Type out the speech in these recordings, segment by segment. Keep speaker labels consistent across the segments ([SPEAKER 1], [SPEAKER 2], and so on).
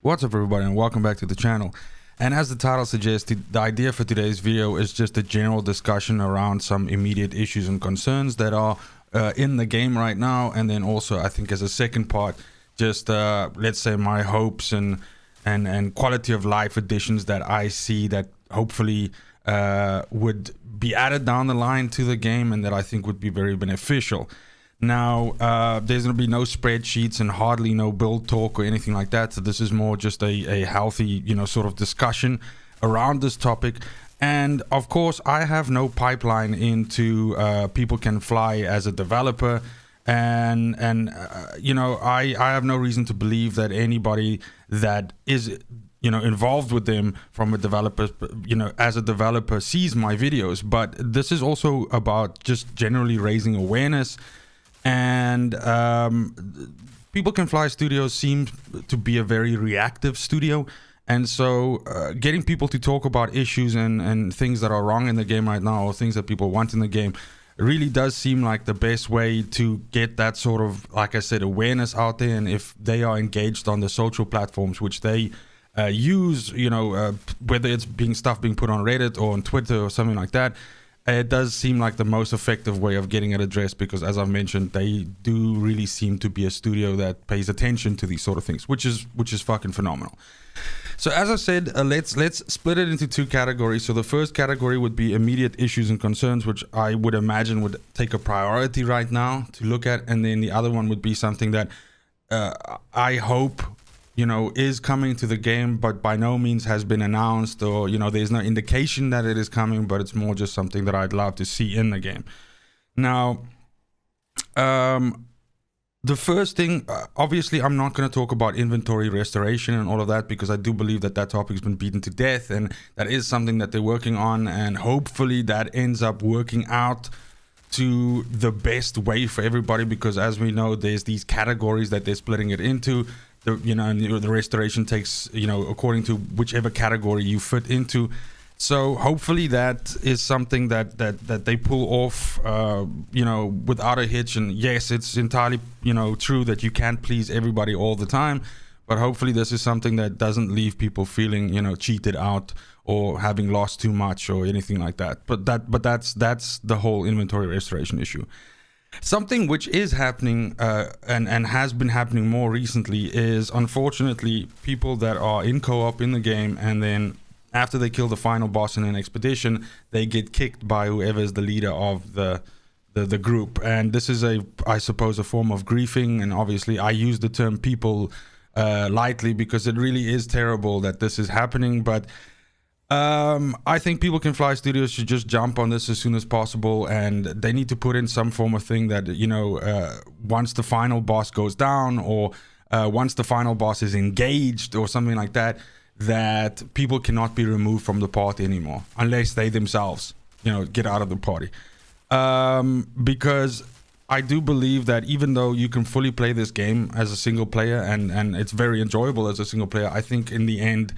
[SPEAKER 1] What's up everybody and welcome back to the channel. And as the title suggests, the idea for today's video is just a general discussion around some immediate issues and concerns that are in the game right now, and then also I think as a second part, just let's say my hopes and quality of life additions that I see that hopefully would be added down the line to the game and that I think would be very beneficial. Now, there's going to be no spreadsheets and hardly no build talk or anything like that. So this is more just a healthy, sort of discussion around this topic. And of course, I have no pipeline into people can fly as a developer. And I have no reason to believe that anybody that is, involved with them from a developer, as a developer sees my videos. But this is also about just generally raising awareness. And People Can Fly Studios seems to be a very reactive studio, and so getting people to talk about issues and things that are wrong in the game right now, or things that people want in the game, really does seem like the best way to get that sort of, like I said, awareness out there. And if they are engaged on the social platforms which they use, whether it's being put on Reddit or on Twitter or something like that, it does seem like the most effective way of getting it addressed, because as I've mentioned, they do really seem to be a studio that pays attention to these sort of things, which is fucking phenomenal. So as I said, let's split it into two categories. So the first category would be immediate issues and concerns, which I would imagine would take a priority right now to look at, and then the other one would be something that I hope is coming to the game, but by no means has been announced, or there's no indication that it is coming, but it's more just something that I'd love to see in the game. Now, the first thing, obviously I'm not going to talk about inventory restoration and all of that, because I do believe that topic has been beaten to death, and that is something that they're working on, and hopefully that ends up working out to the best way for everybody, because as we know, there's these categories that they're splitting it into. And the restoration takes, according to whichever category you fit into. So hopefully that is something that they pull off, without a hitch. And yes, it's entirely, true that you can't please everybody all the time, but hopefully this is something that doesn't leave people feeling, cheated out or having lost too much or anything like that. But that's the whole inventory restoration issue. Something which is happening and has been happening more recently is, unfortunately, people that are in co-op in the game, and then after they kill the final boss in an expedition, they get kicked by whoever is the leader of the group. And this is I suppose a form of griefing, and obviously I use the term people lightly, because it really is terrible that this is happening. But I think People Can Fly Studios should just jump on this as soon as possible, and they need to put in some form of thing that, once the final boss goes down, or once the final boss is engaged or something like that, that people cannot be removed from the party anymore, unless they themselves, get out of the party. Because I do believe that even though you can fully play this game as a single player, and it's very enjoyable as a single player, I think in the end,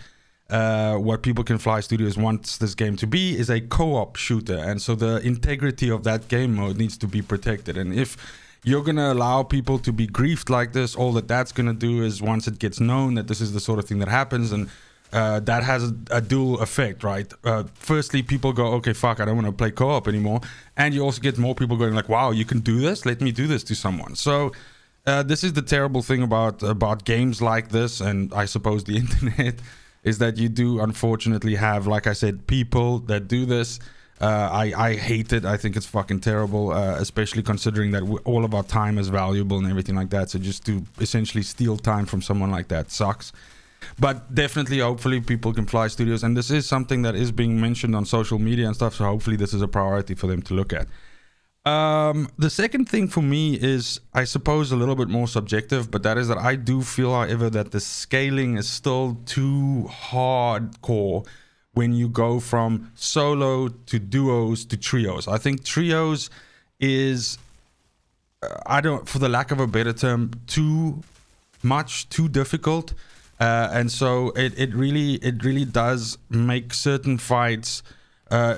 [SPEAKER 1] what People Can Fly Studios wants this game to be is a co-op shooter, and so the integrity of that game mode needs to be protected. And if you're gonna allow people to be griefed like this, all that's gonna do is, once it gets known that this is the sort of thing that happens, and that has a dual effect, right? Firstly, people go, okay, fuck, I don't want to play co-op anymore, and you also get more people going like, wow, you can do this, let me do this to someone. So this is the terrible thing about games like this, and I suppose the internet, is that you do unfortunately have, like I said, people that do this. I hate it. I think it's fucking terrible, especially considering that all of our time is valuable and everything like that. So just to essentially steal time from someone like that sucks. But definitely, hopefully, People Can Fly Studios, and this is something that is being mentioned on social media and stuff, so hopefully this is a priority for them to look at. The second thing for me is, I suppose, a little bit more subjective, but that is that I do feel, however, that the scaling is still too hardcore when you go from solo to duos to trios. I think trios is, for the lack of a better term, too difficult, and so it really does make certain fights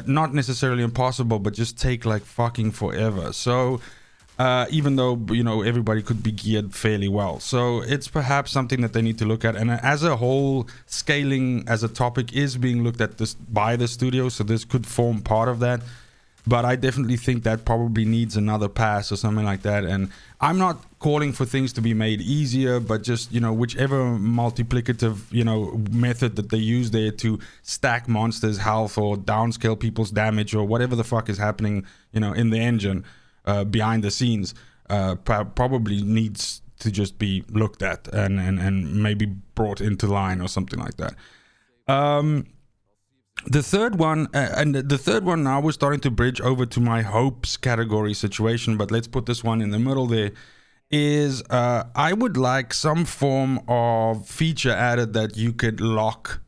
[SPEAKER 1] not necessarily impossible, but just take like fucking forever. So even though, you know, everybody could be geared fairly well. So it's perhaps something that they need to look at. And as a whole, scaling as a topic is being looked at this by the studio, so this could form part of that. But I definitely think that probably needs another pass or something like that. And I'm not calling for things to be made easier, but just, you know, whichever multiplicative, you know, method that they use there to stack monsters' health or downscale people's damage or whatever the fuck is happening, you know, in the engine behind the scenes, probably needs to just be looked at and maybe brought into line or something like that. The third one, now we're starting to bridge over to my hopes category situation, but let's put this one in the middle there, is I would like some form of feature added that you could lock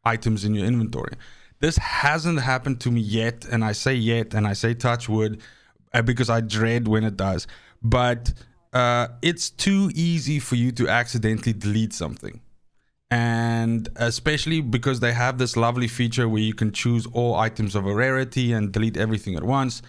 [SPEAKER 1] items in your inventory. This hasn't happened to me yet, and I say yet, and I say touch wood, because I dread when it does, but it's too easy for you to accidentally delete something. And especially because they have this lovely feature where you can choose all items of a rarity and delete everything at once.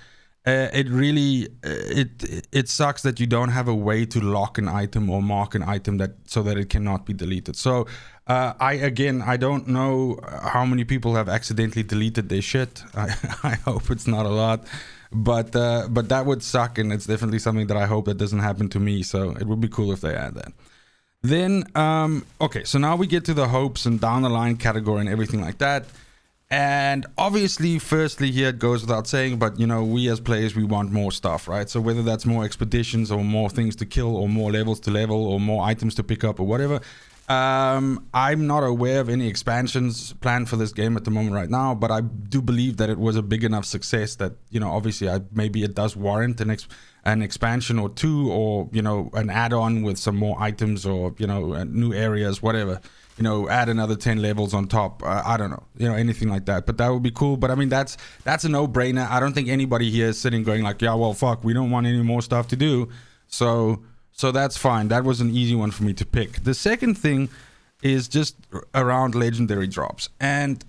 [SPEAKER 1] It really it sucks that you don't have a way to lock an item or mark an item so that it cannot be deleted. So I don't know how many people have accidentally deleted their shit. I hope it's not a lot, but that would suck, and it's definitely something that I hope that doesn't happen to me. So it would be cool if they add that. Then, okay, so now we get to the hopes and down the line category and everything like that. And obviously, firstly, here it goes without saying, but, you know, we as players, we want more stuff, right? So whether that's more expeditions or more things to kill or more levels to level or more items to pick up or whatever. I'm not aware of any expansions planned for this game at the moment right now, but I do believe that it was a big enough success that, you know, obviously maybe it does warrant an expansion or two, or, you know, an add-on with some more items or, you know, new areas, whatever, you know, add another 10 levels on top. I don't know, you know, anything like that, but that would be cool. But I mean, that's a no-brainer. I don't think anybody here is sitting going like, yeah, well, fuck, we don't want any more stuff to do. So that's fine. That was an easy one for me to pick. The second thing is just around legendary drops. And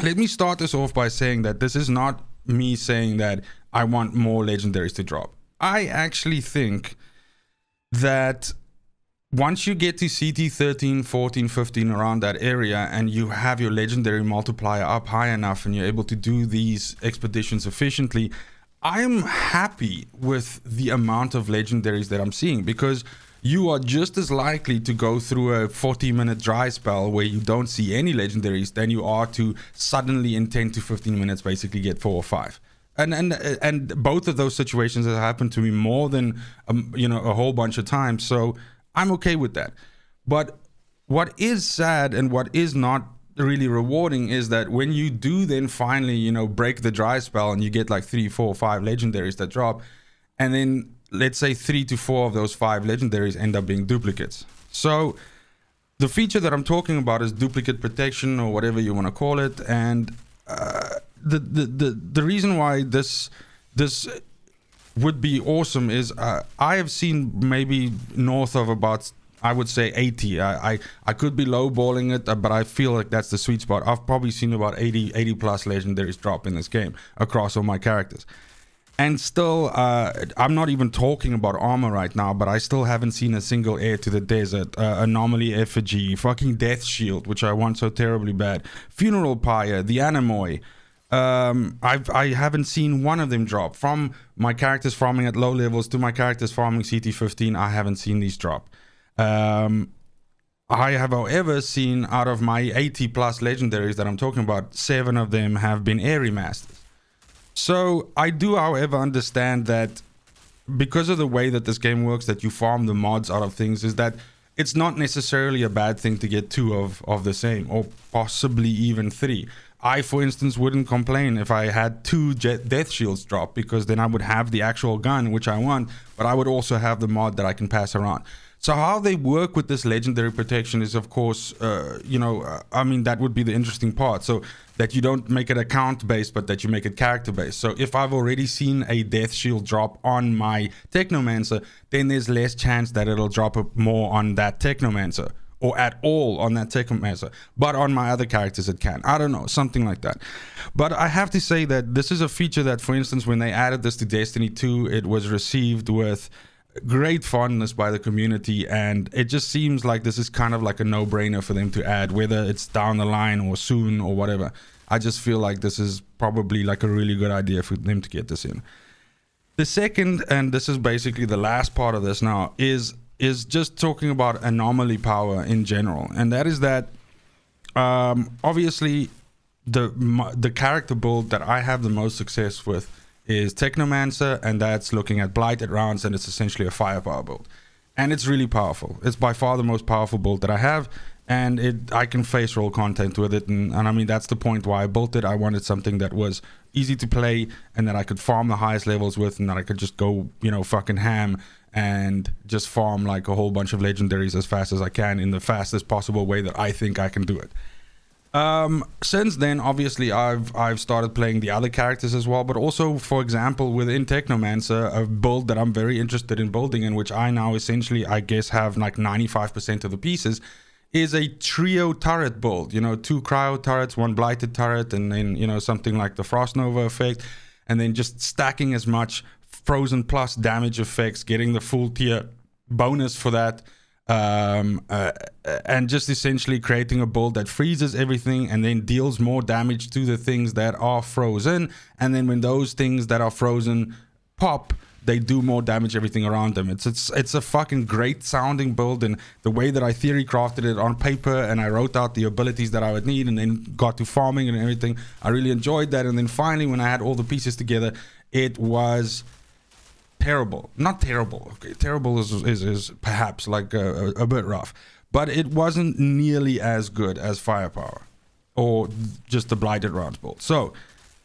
[SPEAKER 1] let me start this off by saying that this is not me saying that I want more legendaries to drop. I actually think that once you get to CT 13, 14, 15, around that area, and you have your legendary multiplier up high enough and you're able to do these expeditions efficiently, I'm happy with the amount of legendaries that I'm seeing, because you are just as likely to go through a 40-minute dry spell where you don't see any legendaries than you are to suddenly in 10 to 15 minutes basically get 4 or 5. And both of those situations have happened to me more than you know, a whole bunch of times, so I'm okay with that. But what is sad and what is not really rewarding is that when you do then finally, you know, break the dry spell and you get like 3, 4, 5 legendaries that drop, and then let's say 3 to 4 of those 5 legendaries end up being duplicates. So the feature that I'm talking about is duplicate protection, or whatever you want to call it. And the reason why this would be awesome is I have seen maybe north of about, I would say 80. I could be lowballing it, but I feel like that's the sweet spot. I've probably seen about 80 plus legendaries drop in this game across all my characters. And still, I'm not even talking about armor right now, but I still haven't seen a single Heir to the Desert, Anomaly Effigy, fucking Death Shield, which I want so terribly bad, Funeral Pyre, the Anemoy. I haven't seen one of them drop. From my characters farming at low levels to my characters farming CT 15, I haven't seen these drop. I have, however, seen out of my 80 plus legendaries that I'm talking about, 7 of them have been Heir remasters. So I do, however, understand that because of the way that this game works, that you farm the mods out of things, is that it's not necessarily a bad thing to get 2 of the same, or possibly even 3. I, for instance, wouldn't complain if I had 2 death shields drop, because then I would have the actual gun, which I want, but I would also have the mod that I can pass around. So how they work with this legendary protection is, of course, you know, I mean, that would be the interesting part. So that you don't make it account-based, but that you make it character-based. So if I've already seen a death shield drop on my Technomancer, then there's less chance that it'll drop more on that Technomancer. or at all on that Technomancer, but on my other characters it can. I don't know, something like that. But I have to say that this is a feature that, for instance, when they added this to Destiny 2, it was received with great fondness by the community, and it just seems like this is kind of like a no-brainer for them to add, whether it's down the line or soon or whatever. I just feel like this is probably like a really good idea for them to get this in. The second, and this is basically the last part of this now, is just talking about anomaly power in general, and that is that obviously the character build that I have the most success with is Technomancer, and that's looking at blighted rounds, and it's essentially a firepower build, and it's really powerful. It's by far the most powerful build that I have, and I can face roll content with it, and I mean that's the point why I built it. I wanted something that was easy to play and that I could farm the highest levels with, and that I could just go, you know, fucking ham and just farm like a whole bunch of legendaries as fast as I can in the fastest possible way that I think I can do it. Since then, obviously, I've started playing the other characters as well, but also, for example, within Technomancer, a build that I'm very interested in building, in which I now essentially, I guess, have like 95% of the pieces, is a trio turret build. You know, 2 cryo turrets, 1 blighted turret, and then, you know, something like the Frost Nova effect, and then just stacking as much Frozen Plus damage effects, getting the full tier bonus for that. And just essentially creating a build that freezes everything and then deals more damage to the things that are frozen, and then when those things that are frozen pop, they do more damage everything around them. It's a fucking great sounding build, and the way that I theory crafted it on paper, and I wrote out the abilities that I would need, and then got to farming and everything, I really enjoyed that. And then finally, when I had all the pieces together, it was terrible. Not terrible. Okay, terrible is perhaps like a bit rough, but it wasn't nearly as good as firepower or just the blighted rounds build. So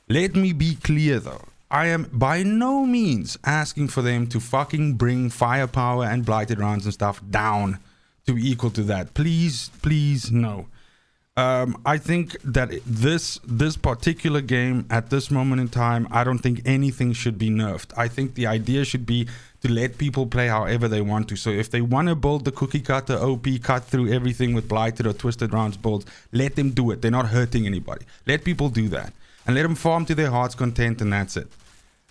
[SPEAKER 1] let me be clear though, I am by no means asking for them to fucking bring firepower and blighted rounds and stuff down to be equal to that. Please no. I think that this particular game at this moment in time, I don't think anything should be nerfed. I think the idea should be to let people play however they want to. So if they want to build the cookie cutter OP, cut through everything with blighted or twisted rounds builds, let them do it. They're not hurting anybody. Let people do that and let them farm to their heart's content, and that's it.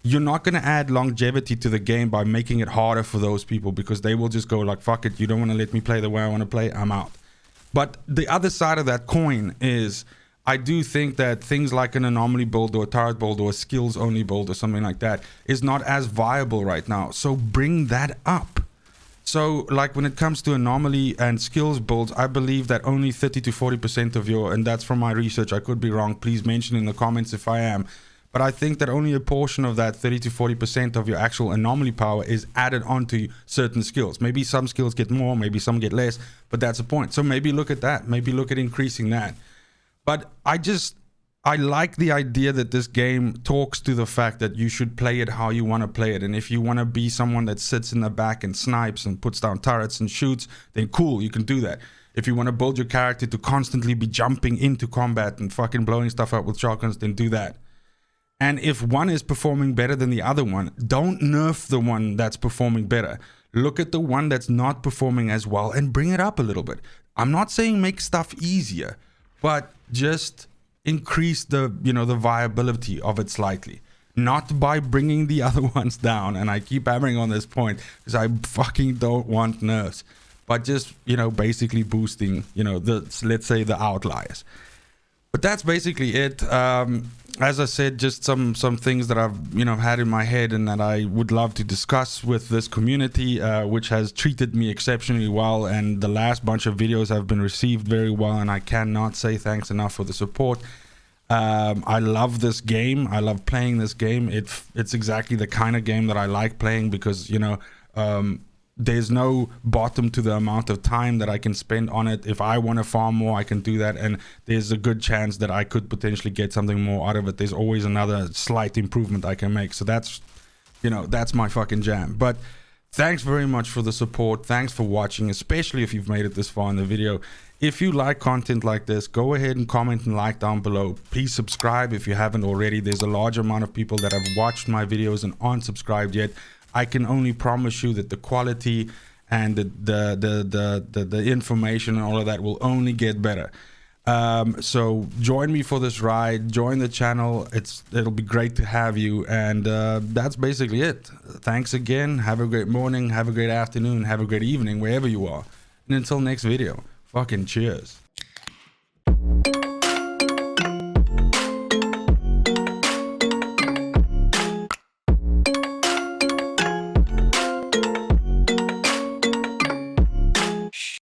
[SPEAKER 1] You're not going to add longevity to the game by making it harder for those people, because they will just go like, fuck it, you don't want to let me play the way I want to play, I'm out. But the other side of that coin is, I do think that things like an anomaly build or a turret build or a skills only build or something like that is not as viable right now. So bring that up. So like when it comes to anomaly and skills builds, I believe that only 30 to 40% of your, and that's from my research, I could be wrong, please mention in the comments if I am, but I think that only a portion of that 30 to 40% of your actual anomaly power is added onto certain skills. Maybe some skills get more, maybe some get less, but that's the point. So maybe look at that. Maybe look at increasing that. But I like the idea that this game talks to the fact that you should play it how you want to play it. And if you want to be someone that sits in the back and snipes and puts down turrets and shoots, then cool, you can do that. If you want to build your character to constantly be jumping into combat and fucking blowing stuff up with shotguns, then do that. And if one is performing better than the other one, don't nerf the one that's performing better. Look at the one that's not performing as well and bring it up a little bit. I'm not saying make stuff easier, but just increase the, you know, the viability of it slightly. Not by bringing the other ones down. And I keep hammering on this point because I fucking don't want nerfs, but just, you know, basically boosting, you know, let's say the outliers. But that's basically it. As I said, just some things that I've, you know, had in my head and that I would love to discuss with this community, which has treated me exceptionally well. And the last bunch of videos have been received very well, and I cannot say thanks enough for the support. I love this game. I love playing this game. It's exactly the kind of game that I like playing because, you know, there's no bottom to the amount of time that I can spend on it. If I want to farm more, I can do that, and there's a good chance that I could potentially get something more out of it. There's always another slight improvement I can make. So that's, you know, that's my fucking jam. But thanks very much for the support. Thanks for watching, especially if you've made it this far in the video. If you like content like this, go ahead and comment and like down below. Please subscribe if you haven't already. There's a large amount of people that have watched my videos and aren't subscribed yet. I can only promise you that the quality and the information and all of that will only get better. So join me for this ride, join the channel. It'll be great to have you, and that's basically it. Thanks again. Have a great morning, have a great afternoon, have a great evening wherever you are, and until next video, fucking cheers.